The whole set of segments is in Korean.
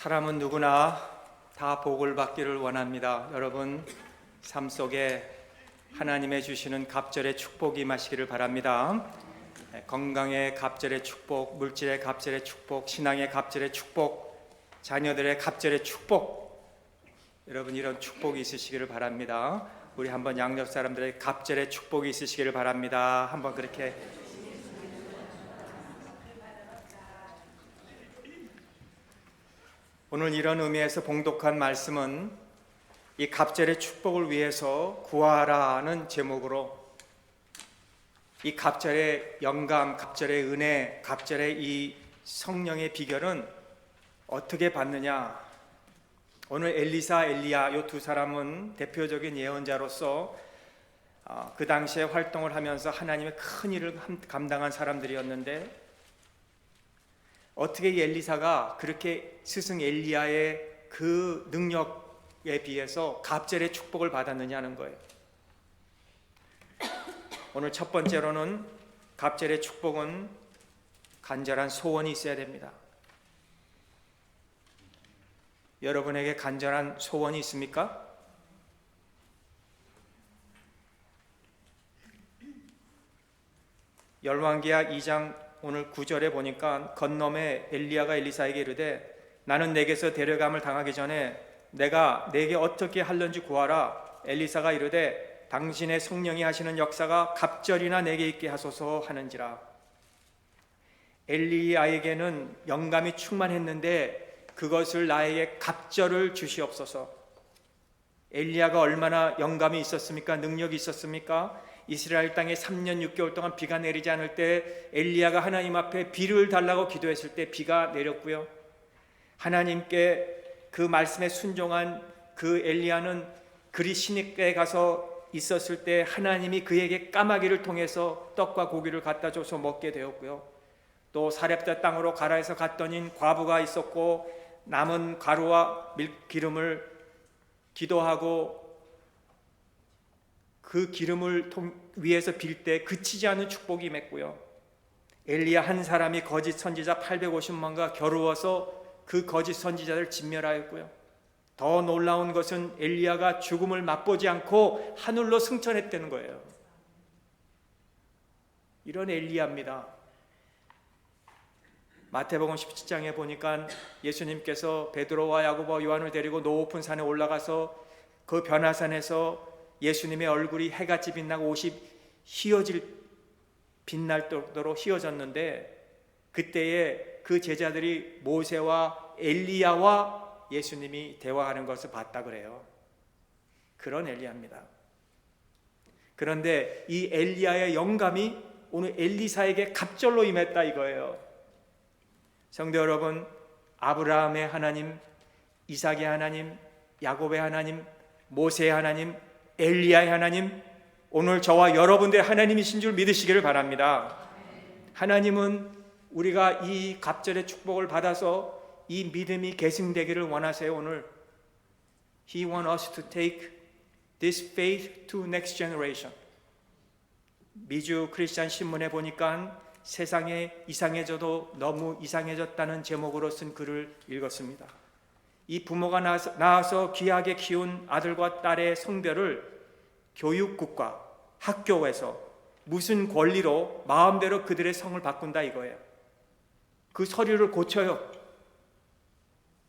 사람은 누구나 다 복을 받기를 원합니다. 여러분 삶 속에 하나님의 주시는 갑절의 축복이 임하시기를 바랍니다. 건강의 갑절의 축복, 물질의 갑절의 축복, 신앙의 갑절의 축복, 자녀들의 갑절의 축복, 여러분 이런 축복이 있으시기를 바랍니다. 우리 한번 양옆 사람들의 갑절의 축복이 있으시기를 바랍니다. 한번 그렇게 오늘 이런 의미에서 봉독한 말씀은 이 갑절의 축복을 위해서 구하라는 제목으로 이 갑절의 영감, 갑절의 은혜, 갑절의 이 성령의 비결은 어떻게 받느냐? 오늘 엘리사, 엘리야 이 두 사람은 대표적인 예언자로서 그 당시에 활동을 하면서 하나님의 큰 일을 감당한 사람들이었는데 어떻게 이 엘리사가 그렇게 스승 엘리야의 그 능력에 비해서 갑절의 축복을 받았느냐는 거예요. 오늘 첫 번째로는 갑절의 축복은 간절한 소원이 있어야 됩니다. 여러분에게 간절한 소원이 있습니까? 열왕기하 2장 오늘 9절에 보니까 건너에 엘리야가 엘리사에게 이르되 나는 내게서 데려감을 당하기 전에 내가 내게 어떻게 할런지 구하라. 엘리사가 이르되 당신의 성령이 하시는 역사가 갑절이나 내게 있게 하소서 하는지라. 엘리야에게는 영감이 충만했는데 그것을 나에게 갑절을 주시옵소서. 엘리야가 얼마나 영감이 있었습니까? 능력이 있었습니까? 이스라엘 땅에 3년 6개월 동안 비가 내리지 않을 때 엘리야가 하나님 앞에 비를 달라고 기도했을 때 비가 내렸고요. 하나님께 그 말씀에 순종한 그 엘리야는 그리 시내가에 가서 있었을 때 하나님이 그에게 까마귀를 통해서 떡과 고기를 갖다 줘서 먹게 되었고요. 또 사렙자 땅으로 가라에서 갔더니 과부가 있었고 남은 가루와 기름을 기도하고 그 기름을 위에서 빌 때 그치지 않는 축복이 임했고요. 엘리야 한 사람이 거짓 선지자 850만과 겨루어서 그 거짓 선지자를 진멸하였고요. 더 놀라운 것은 엘리야가 죽음을 맛보지 않고 하늘로 승천했다는 거예요. 이런 엘리야입니다. 마태복음 17장에 보니까 예수님께서 베드로와 야고보와 요한을 데리고 높은 산에 올라가서 그 변화산에서 예수님의 얼굴이 해같이 빛나고 옷이 빛날 정도로 휘어졌는데 그때에 그 제자들이 모세와 엘리야와 예수님이 대화하는 것을 봤다 그래요. 그런 엘리야입니다. 그런데 이 엘리야의 영감이 오늘 엘리사에게 갑절로 임했다 이거예요. 성도 여러분, 아브라함의 하나님, 이삭의 하나님, 야곱의 하나님, 모세의 하나님, 엘리야의 하나님, 오늘 저와 여러분들의 하나님이신 줄 믿으시기를 바랍니다. 하나님은 우리가 이 갑절의 축복을 받아서 이 믿음이 계승되기를 원하세요. 오늘 He wants us to take this faith to next generation. 미주 크리스찬 신문에 보니까 세상에 이상해져도 너무 이상해졌다는 제목으로 쓴 글을 읽었습니다. 이 부모가 낳아서 귀하게 키운 아들과 딸의 성별을 교육국과 학교에서 무슨 권리로 마음대로 그들의 성을 바꾼다 이거예요. 그 서류를 고쳐요.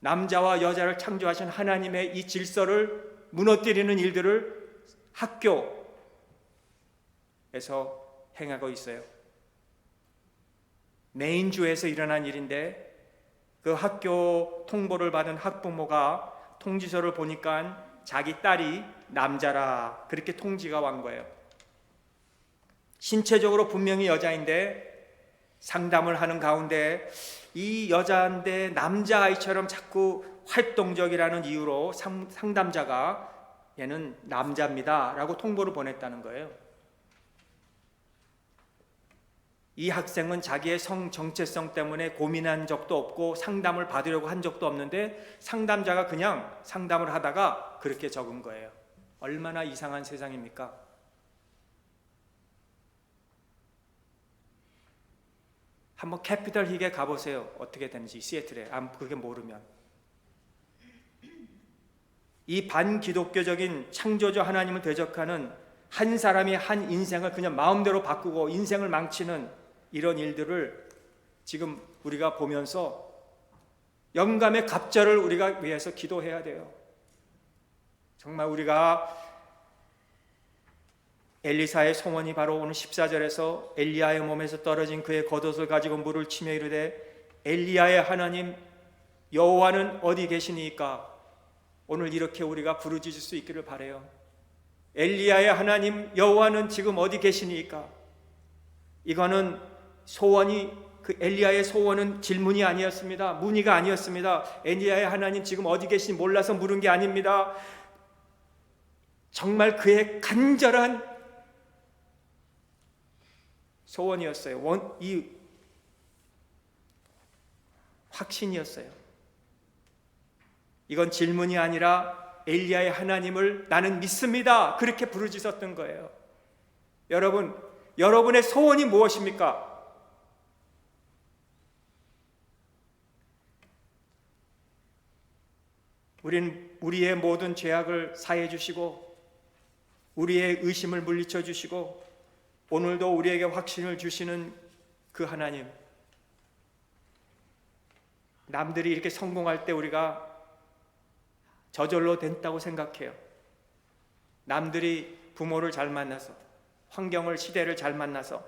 남자와 여자를 창조하신 하나님의 이 질서를 무너뜨리는 일들을 학교에서 행하고 있어요. 메인주에서 일어난 일인데 그 학교 통보를 받은 학부모가 통지서를 보니까 자기 딸이 남자라 그렇게 통지가 온 거예요. 신체적으로 분명히 여자인데 상담을 하는 가운데 이 여자인데 남자아이처럼 자꾸 활동적이라는 이유로 상담자가 얘는 남자입니다 라고 통보를 보냈다는 거예요. 이 학생은 자기의 성 정체성 때문에 고민한 적도 없고 상담을 받으려고 한 적도 없는데 상담자가 그냥 상담을 하다가 그렇게 적은 거예요. 얼마나 이상한 세상입니까? 한번 캐피털 힐에 가보세요. 어떻게 되는지 시애틀에 그게 모르면 이 반기독교적인 창조주 하나님을 대적하는 한 사람이 한 인생을 그냥 마음대로 바꾸고 인생을 망치는 이런 일들을 지금 우리가 보면서 영감의 갑절을 우리가 위해서 기도해야 돼요. 정말 우리가 엘리사의 소원이 바로 오늘 14절에서 엘리야의 몸에서 떨어진 그의 겉옷을 가지고 물을 치며 이르되 엘리야의 하나님 여호와는 어디 계시니까? 오늘 이렇게 우리가 부르짖을 수 있기를 바라요. 엘리야의 하나님 여호와는 지금 어디 계시니까? 이거는 소원이 그 엘리야의 소원은 질문이 아니었습니다. 문의가 아니었습니다. 엘리야의 하나님 지금 어디 계신지 몰라서 물은 게 아닙니다. 정말 그의 간절한 소원이었어요. 이 확신이었어요. 이건 질문이 아니라 엘리야의 하나님을 나는 믿습니다. 그렇게 부르짖었던 거예요. 여러분, 여러분의 소원이 무엇입니까? 우리는 우리의 모든 죄악을 사해 주시고 우리의 의심을 물리쳐 주시고 오늘도 우리에게 확신을 주시는 그 하나님, 남들이 이렇게 성공할 때 우리가 저절로 됐다고 생각해요. 남들이 부모를 잘 만나서 환경을 시대를 잘 만나서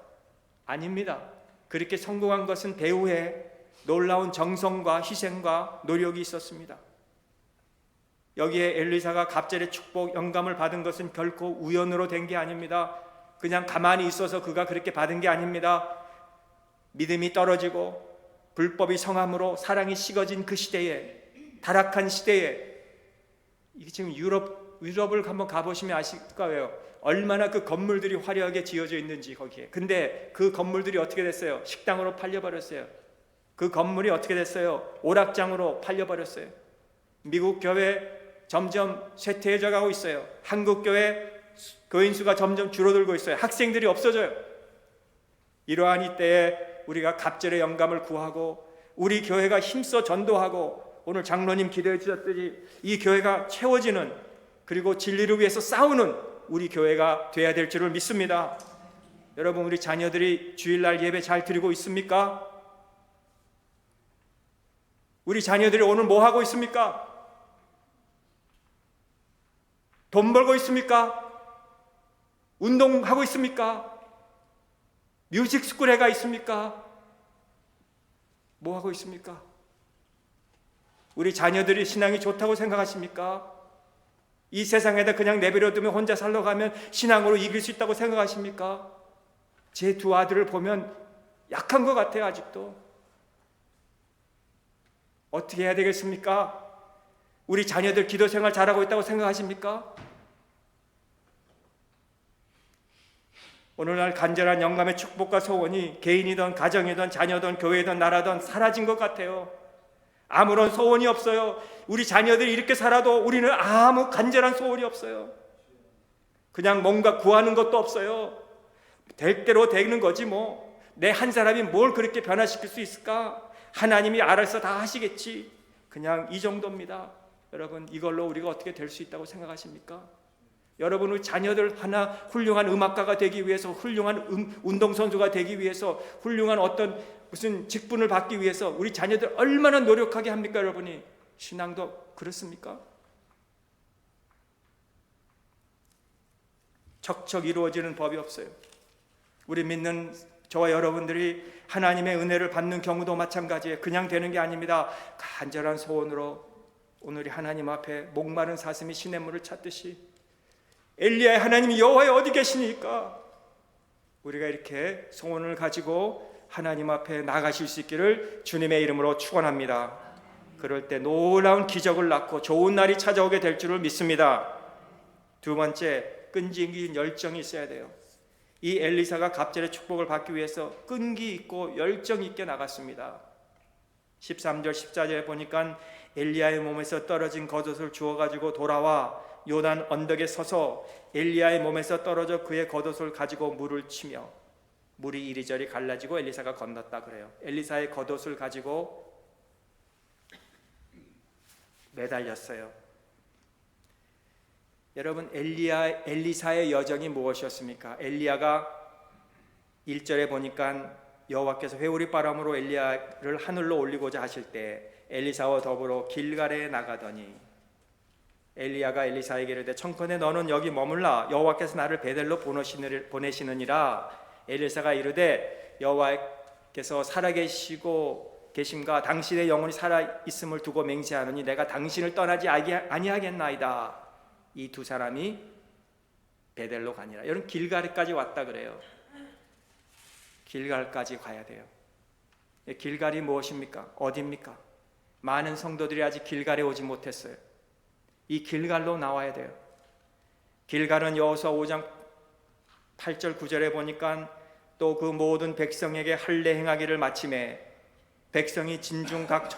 아닙니다. 그렇게 성공한 것은 배후에 놀라운 정성과 희생과 노력이 있었습니다. 여기에 엘리사가 갑절의 축복 영감을 받은 것은 결코 우연으로 된 게 아닙니다. 그냥 가만히 있어서 그가 그렇게 받은 게 아닙니다. 믿음이 떨어지고 불법이 성함으로 사랑이 식어진 그 시대에, 타락한 시대에, 이게 지금 유럽을 한번 가보시면 아실 거예요. 얼마나 그 건물들이 화려하게 지어져 있는지 거기에. 근데 그 건물들이 어떻게 됐어요? 식당으로 팔려버렸어요. 그 건물이 어떻게 됐어요? 오락장으로 팔려버렸어요. 미국 교회 점점 쇠퇴해져 가고 있어요. 한국 교회 교인 수가 점점 줄어들고 있어요. 학생들이 없어져요. 이러한 이때에 우리가 갑절의 영감을 구하고 우리 교회가 힘써 전도하고 오늘 장로님 기도해 주셨듯이 이 교회가 채워지는, 그리고 진리를 위해서 싸우는 우리 교회가 돼야 될 줄을 믿습니다. 여러분, 우리 자녀들이 주일날 예배 잘 드리고 있습니까? 우리 자녀들이 오늘 뭐 하고 있습니까? 돈 벌고 있습니까? 운동하고 있습니까? 뮤직스쿨에 가 있습니까? 뭐 하고 있습니까? 우리 자녀들이 신앙이 좋다고 생각하십니까? 이 세상에다 그냥 내버려두면 혼자 살러 가면 신앙으로 이길 수 있다고 생각하십니까? 제 두 아들을 보면 약한 것 같아요. 아직도. 어떻게 해야 되겠습니까? 우리 자녀들 기도 생활 잘하고 있다고 생각하십니까? 오늘날 간절한 영감의 축복과 소원이 개인이든 가정이든 자녀든 교회든 나라든 사라진 것 같아요. 아무런 소원이 없어요. 우리 자녀들이 이렇게 살아도 우리는 아무 간절한 소원이 없어요. 그냥 뭔가 구하는 것도 없어요. 될 대로 되는 거지 뭐. 내 한 사람이 뭘 그렇게 변화시킬 수 있을까? 하나님이 알아서 다 하시겠지. 그냥 이 정도입니다. 여러분, 이걸로 우리가 어떻게 될 수 있다고 생각하십니까? 여러분, 우리 자녀들 하나 훌륭한 음악가가 되기 위해서, 훌륭한 운동선수가 되기 위해서, 훌륭한 어떤 무슨 직분을 받기 위해서 우리 자녀들 얼마나 노력하게 합니까? 여러분이 신앙도 그렇습니까? 척척 이루어지는 법이 없어요. 우리 믿는 저와 여러분들이 하나님의 은혜를 받는 경우도 마찬가지예요. 그냥 되는 게 아닙니다. 간절한 소원으로 오늘 하나님 앞에 목마른 사슴이 시냇물을 찾듯이 엘리야의 하나님이 여호와에 어디 계시니까 우리가 이렇게 소원을 가지고 하나님 앞에 나가실 수 있기를 주님의 이름으로 축원합니다. 그럴 때 놀라운 기적을 낳고 좋은 날이 찾아오게 될 줄을 믿습니다. 두 번째, 끈질긴 열정이 있어야 돼요. 이 엘리사가 갑절의 축복을 받기 위해서 끈기 있고 열정 있게 나갔습니다. 13절 14절에 보니까 엘리야의 몸에서 떨어진 겉옷을 주워가지고 돌아와 요단 언덕에 서서 엘리야의 몸에서 떨어져 그의 겉옷을 가지고 물을 치며 물이 이리저리 갈라지고 엘리사가 건넜다 그래요. 엘리사의 겉옷을 가지고 매달렸어요. 여러분, 엘리사의 여정이 무엇이었습니까? 엘리야가 1절에 보니까 여호와께서 회오리 바람으로 엘리야를 하늘로 올리고자 하실 때 엘리사와 더불어 길갈에 나가더니, 엘리야가 엘리사에게 이르되 청컨대 너는 여기 머물라, 여호와께서 나를 베델로 보내시느니라. 엘리사가 이르되 여호와께서 살아계시고 계심과 당신의 영혼이 살아있음을 두고 맹세하노니 내가 당신을 떠나지 아니하겠나이다. 이 두 사람이 베델로 가니라. 여러분, 길갈까지 왔다 그래요. 길갈까지 가야 돼요. 길갈이 무엇입니까? 어디입니까? 많은 성도들이 아직 길갈에 오지 못했어요. 이 길갈로 나와야 돼요. 길갈은 여호수아 5장 8절 9절에 보니까 또 그 모든 백성에게 할례 행하기를 마침에 백성이 진중 각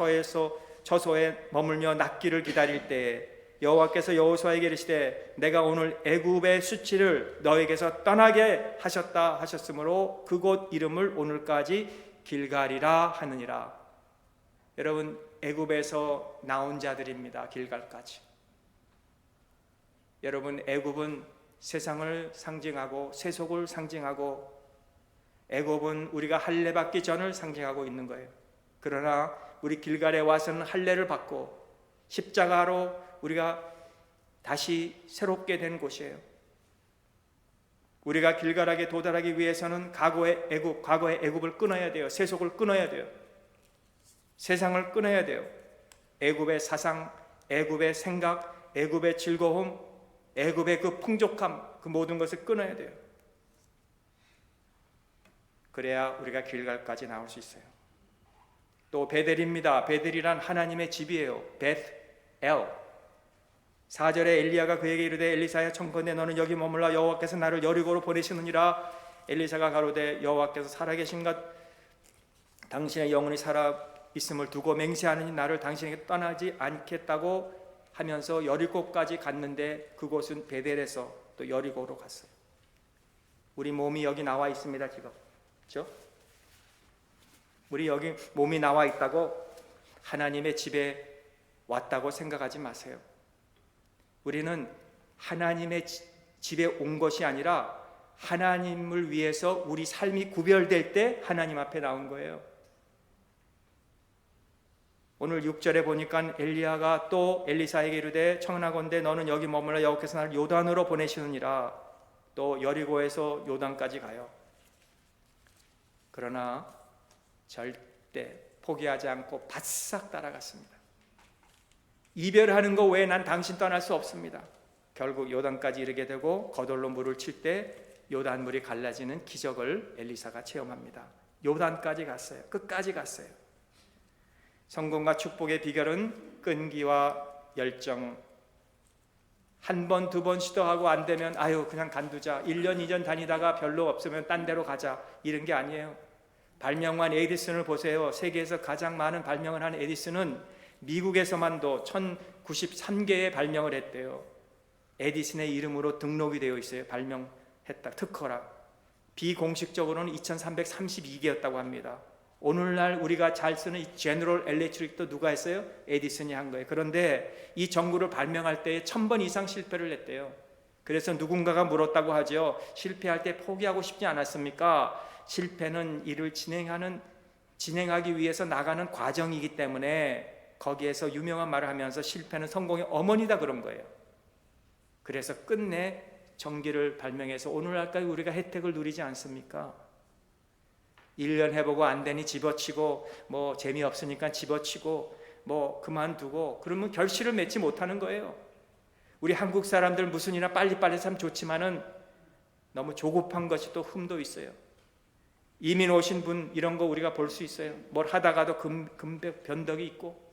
처소에 머물며 낫기를 기다릴 때에 여호와께서 여호수아에게 이르시되 내가 오늘 애굽의 수치를 너에게서 떠나게 하셨다 하셨으므로 그곳 이름을 오늘까지 길갈이라 하느니라. 여러분, 애굽에서 나온 자들입니다. 길갈까지. 여러분, 애굽은 세상을 상징하고 세속을 상징하고 애굽은 우리가 할례 받기 전을 상징하고 있는 거예요. 그러나 우리 길갈에 와서는 할례를 받고 십자가로 우리가 다시 새롭게 된 곳이에요. 우리가 길갈하게 도달하기 위해서는 과거의 애굽을 끊어야 돼요. 세속을 끊어야 돼요. 세상을 끊어야 돼요. 애굽의 사상, 애굽의 생각, 애굽의 즐거움, 애굽의 그 풍족함, 그 모든 것을 끊어야 돼요. 그래야 우리가 길갈까지 나올 수 있어요. 또 베델입니다. 베델이란 하나님의 집이에요. 벳엘. 4절에 엘리야가 그에게 이르되 엘리사야 청컨대 너는 여기 머물라, 여호와께서 나를 여리고로 보내시느니라. 엘리사가 가로되 여호와께서 살아계신가 당신의 영혼이 살아 있음을 두고 맹세하느니 나를 당신에게 떠나지 않겠다고 하면서 여리고까지 갔는데 그곳은 베델에서 또 여리고로 갔어요. 우리 몸이 여기 나와 있습니다. 지금 그렇죠? 우리 여기 몸이 나와 있다고 하나님의 집에 왔다고 생각하지 마세요. 우리는 하나님의 집에 온 것이 아니라 하나님을 위해서 우리 삶이 구별될 때 하나님 앞에 나온 거예요. 오늘 6절에 보니까 엘리야가 또 엘리사에게 이르되 청하건대 너는 여기 머물러 여호와께서 나를 요단으로 보내시느니라. 또 여리고에서 요단까지 가요. 그러나 절대 포기하지 않고 바싹 따라갔습니다. 이별하는 거 외에 난 당신 떠날 수 없습니다. 결국 요단까지 이르게 되고 거들로 물을 칠 때 요단물이 갈라지는 기적을 엘리사가 체험합니다. 요단까지 갔어요. 끝까지 갔어요. 성공과 축복의 비결은 끈기와 열정. 한 번, 두 번 시도하고 안 되면 그냥 간두자. 1년, 2년 다니다가 별로 없으면 딴 데로 가자. 이런 게 아니에요. 발명한 에디슨을 보세요. 세계에서 가장 많은 발명을 한 에디슨은 미국에서만도 1093개의 발명을 했대요. 에디슨의 이름으로 등록이 되어 있어요. 발명했다, 특허라. 비공식적으로는 2332개였다고 합니다. 오늘날 우리가 잘 쓰는 이 제너럴 엘렉트릭도 누가 했어요? 에디슨이 한 거예요. 그런데 이 전구를 발명할 때에 1000번 이상 실패를 했대요. 그래서 누군가가 물었다고 하죠. 실패할 때 포기하고 싶지 않았습니까? 실패는 일을 진행하기 위해서 나가는 과정이기 때문에 거기에서 유명한 말을 하면서 실패는 성공의 어머니다 그런 거예요. 그래서 끝내 전기를 발명해서 오늘날까지 우리가 혜택을 누리지 않습니까? 1년 해보고 안 되니 집어치고 재미없으니까 집어치고 그만두고 그러면 결실을 맺지 못하는 거예요. 우리 한국 사람들 무슨 일이나 빨리빨리 참 좋지만은 너무 조급한 것이 또 흠도 있어요. 이민 오신 분 이런 거 우리가 볼 수 있어요. 뭘 하다가도 변덕이 있고.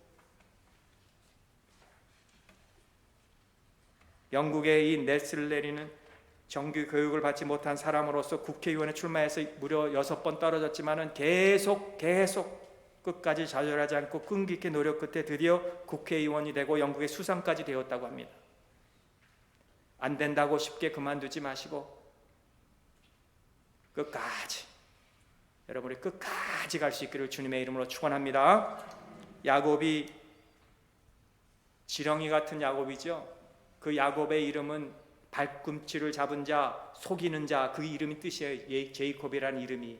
영국의 이 넬슬레리는 정규 교육을 받지 못한 사람으로서 국회의원에 출마해서 무려 6번 떨어졌지만은 계속 끝까지 좌절하지 않고 끈기 있게 노력 끝에 드디어 국회의원이 되고 영국의 수상까지 되었다고 합니다. 안 된다고 쉽게 그만두지 마시고 끝까지, 여러분이 끝까지 갈 수 있기를 주님의 이름으로 축원합니다. 야곱이 지렁이 같은 야곱이죠. 그 야곱의 이름은 발꿈치를 잡은 자, 속이는 자, 그 이름이 뜻이에요. 제이콥이라는 이름이.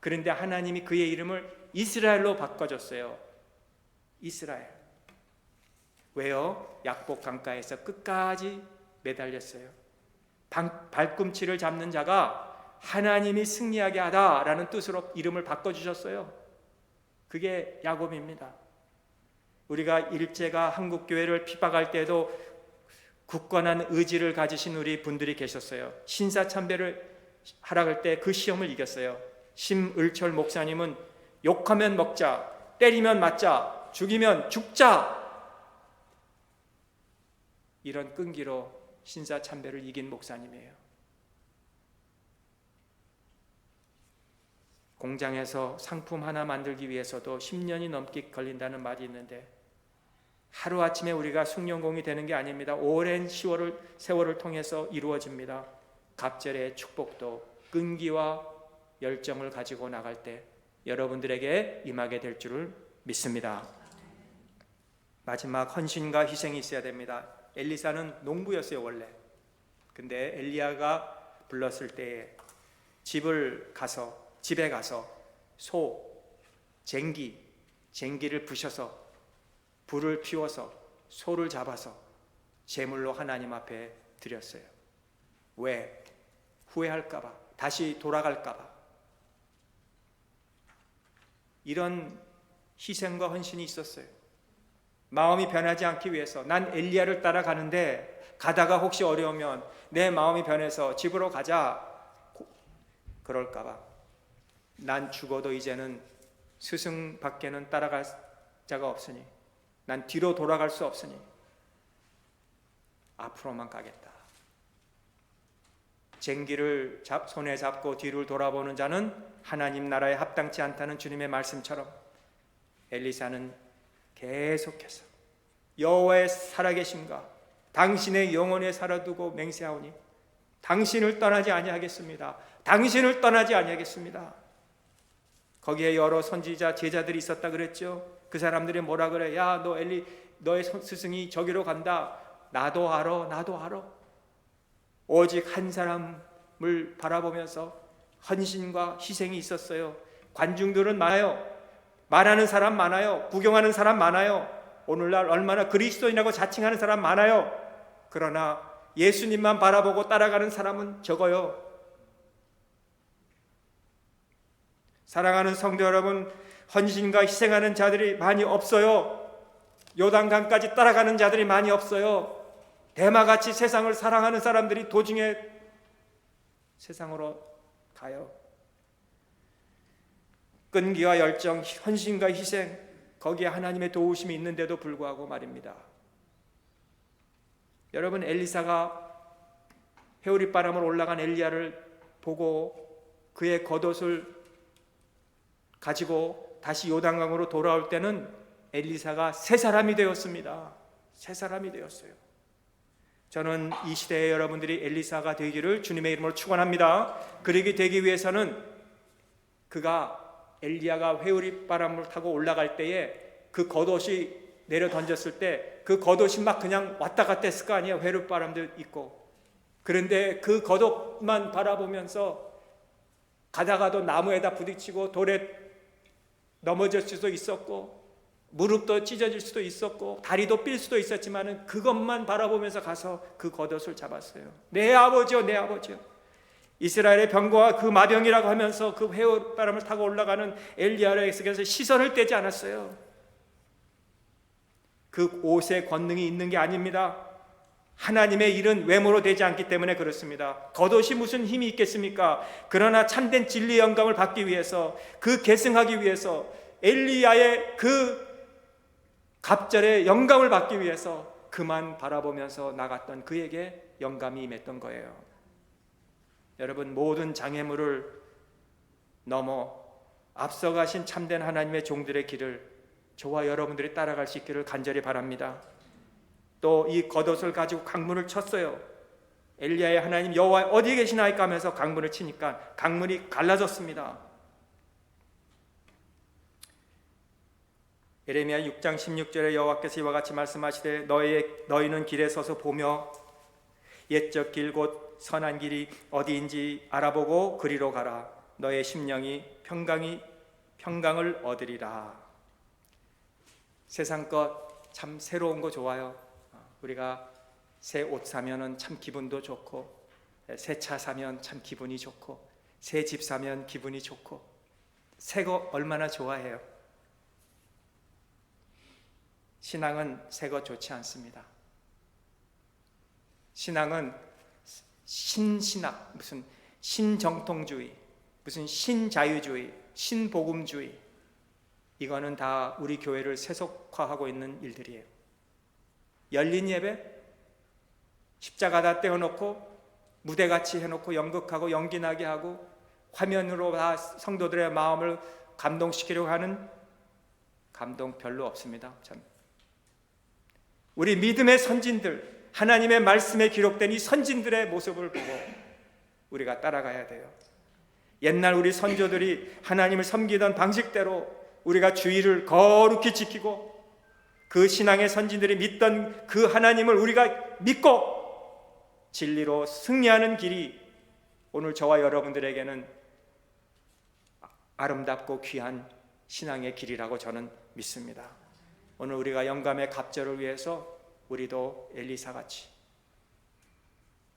그런데 하나님이 그의 이름을 이스라엘로 바꿔줬어요. 이스라엘. 왜요? 약복 강가에서 끝까지 매달렸어요. 발꿈치를 잡는 자가 하나님이 승리하게 하다라는 뜻으로 이름을 바꿔주셨어요. 그게 야곱입니다. 우리가 일제가 한국교회를 핍박할 때도 굳건한 의지를 가지신 우리 분들이 계셨어요. 신사참배를 하라 할 때 그 시험을 이겼어요. 심을철 목사님은 욕하면 먹자, 때리면 맞자, 죽이면 죽자, 이런 끈기로 신사참배를 이긴 목사님이에요. 공장에서 상품 하나 만들기 위해서도 10년이 넘게 걸린다는 말이 있는데 하루아침에 우리가 숭령공이 되는 게 아닙니다. 오랜 세월을 통해서 이루어집니다. 갑절의 축복도 끈기와 열정을 가지고 나갈 때 여러분들에게 임하게 될 줄을 믿습니다. 마지막 헌신과 희생이 있어야 됩니다. 엘리사는 농부였어요 원래. 근데 엘리야가 불렀을 때에 집에 가서 소, 쟁기를 부셔서 불을 피워서 소를 잡아서 제물로 하나님 앞에 드렸어요. 왜? 후회할까봐, 다시 돌아갈까봐. 이런 희생과 헌신이 있었어요. 마음이 변하지 않기 위해서. 난 엘리야를 따라가는데 가다가 혹시 어려우면 내 마음이 변해서 집으로 가자 그럴까봐. 난 죽어도 이제는 스승 밖에는 따라갈 자가 없으니, 난 뒤로 돌아갈 수 없으니 앞으로만 가겠다. 쟁기를 손에 잡고 뒤를 돌아보는 자는 하나님 나라에 합당치 않다는 주님의 말씀처럼 엘리사는 계속해서 여호와의 살아계심과 당신의 영혼에 살아두고 맹세하오니 당신을 떠나지 아니하겠습니다. 당신을 떠나지 아니하겠습니다. 거기에 여러 선지자 제자들이 있었다 그랬죠. 그 사람들이 뭐라 그래? 야, 너의 스승이 저기로 간다. 나도 알아. 오직 한 사람을 바라보면서 헌신과 희생이 있었어요. 관중들은 많아요. 말하는 사람 많아요. 구경하는 사람 많아요. 오늘날 얼마나 그리스도인이라고 자칭하는 사람 많아요. 그러나 예수님만 바라보고 따라가는 사람은 적어요. 사랑하는 성도 여러분, 헌신과 희생하는 자들이 많이 없어요. 요단강까지 따라가는 자들이 많이 없어요. 대마같이 세상을 사랑하는 사람들이 도중에 세상으로 가요. 끈기와 열정, 헌신과 희생, 거기에 하나님의 도우심이 있는데도 불구하고 말입니다. 여러분, 엘리사가 회오리바람을 올라간 엘리야를 보고 그의 겉옷을 가지고 다시 요단강으로 돌아올 때는 엘리사가 새 사람이 되었습니다. 새 사람이 되었어요. 저는 이 시대에 여러분들이 엘리사가 되기를 주님의 이름으로 축원합니다. 그러게 되기 위해서는 엘리야가 회오리바람을 타고 올라갈 때에 그 겉옷이 내려 던졌을 때 그 겉옷이 막 그냥 왔다 갔다 했을 거 아니에요. 회오리바람도 있고. 그런데 그 겉옷만 바라보면서 가다가도 나무에다 부딪히고 돌에 넘어질 수도 있었고 무릎도 찢어질 수도 있었고 다리도 삘 수도 있었지만 그것만 바라보면서 가서 그 겉옷을 잡았어요. 내 아버지요, 내 아버지요. 이스라엘의 병거와 그 마병이라고 하면서 그 회오리바람을 타고 올라가는 엘리야에게서 시선을 떼지 않았어요. 그 옷에 권능이 있는 게 아닙니다. 하나님의 일은 외모로 되지 않기 때문에 그렇습니다. 겉옷이 무슨 힘이 있겠습니까? 그러나 참된 진리의 영감을 받기 위해서, 그 계승하기 위해서, 엘리야의 그 갑절의 영감을 받기 위해서 그만 바라보면서 나갔던 그에게 영감이 임했던 거예요. 여러분, 모든 장애물을 넘어 앞서가신 참된 하나님의 종들의 길을 저와 여러분들이 따라갈 수 있기를 간절히 바랍니다. 또 이 겉옷을 가지고 강문을 쳤어요. 엘리야의 하나님 여호와 어디 계시나이까 하면서 강문을 치니까 강문이 갈라졌습니다. 예레미야 6장 16절에 여호와께서 이와 같이 말씀하시되 너희는 길에 서서 보며 옛적 길 곧 선한 길이 어디인지 알아보고 그리로 가라. 너의 심령이 평강을 얻으리라. 세상 것 참 새로운 거 좋아요. 우리가 새 옷 사면은 참 기분도 좋고, 새 차 사면 참 기분이 좋고, 새 집 사면 기분이 좋고, 새 거 얼마나 좋아해요. 신앙은 새 거 좋지 않습니다. 신앙은 신신학, 무슨 신정통주의, 무슨 신자유주의, 신복음주의, 이거는 다 우리 교회를 세속화하고 있는 일들이에요. 열린 예배, 십자가 다 떼어놓고 무대같이 해놓고 연극하고 연기나게 하고 화면으로 다 성도들의 마음을 감동시키려고 하는 감동 별로 없습니다. 참. 우리 믿음의 선진들, 하나님의 말씀에 기록된 이 선진들의 모습을 보고 우리가 따라가야 돼요. 옛날 우리 선조들이 하나님을 섬기던 방식대로 우리가 주의를 거룩히 지키고 그 신앙의 선진들이 믿던 그 하나님을 우리가 믿고 진리로 승리하는 길이 오늘 저와 여러분들에게는 아름답고 귀한 신앙의 길이라고 저는 믿습니다. 오늘 우리가 영감의 갑절을 위해서 우리도 엘리사같이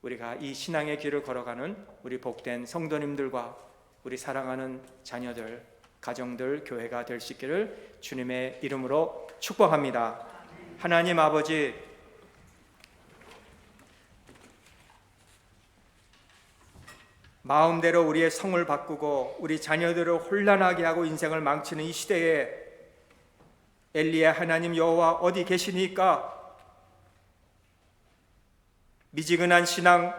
우리가 이 신앙의 길을 걸어가는 우리 복된 성도님들과 우리 사랑하는 자녀들, 가정들, 교회가 될 수 있기를 주님의 이름으로 축복합니다. 하나님 아버지, 마음대로 우리의 성을 바꾸고 우리 자녀들을 혼란하게 하고 인생을 망치는 이 시대에 엘리야 하나님 여호와 어디 계시니까? 미지근한 신앙,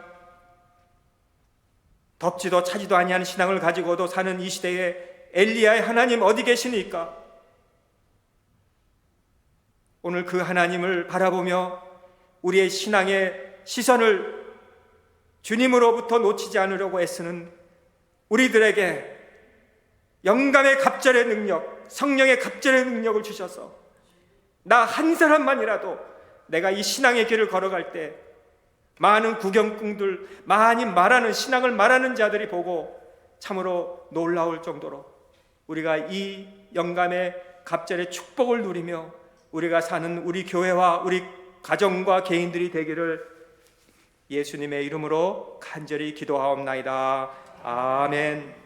덥지도 차지도 아니하는 신앙을 가지고도 사는 이 시대에 엘리야의 하나님 어디 계시니까? 오늘 그 하나님을 바라보며 우리의 신앙의 시선을 주님으로부터 놓치지 않으려고 애쓰는 우리들에게 영감의 갑절의 능력, 성령의 갑절의 능력을 주셔서 나 한 사람만이라도 내가 이 신앙의 길을 걸어갈 때 많은 구경꾼들, 많이 말하는 신앙을 말하는 자들이 보고 참으로 놀라울 정도로 우리가 이 영감의 갑절의 축복을 누리며 우리가 사는 우리 교회와 우리 가정과 개인들이 되기를 예수님의 이름으로 간절히 기도하옵나이다. 아멘.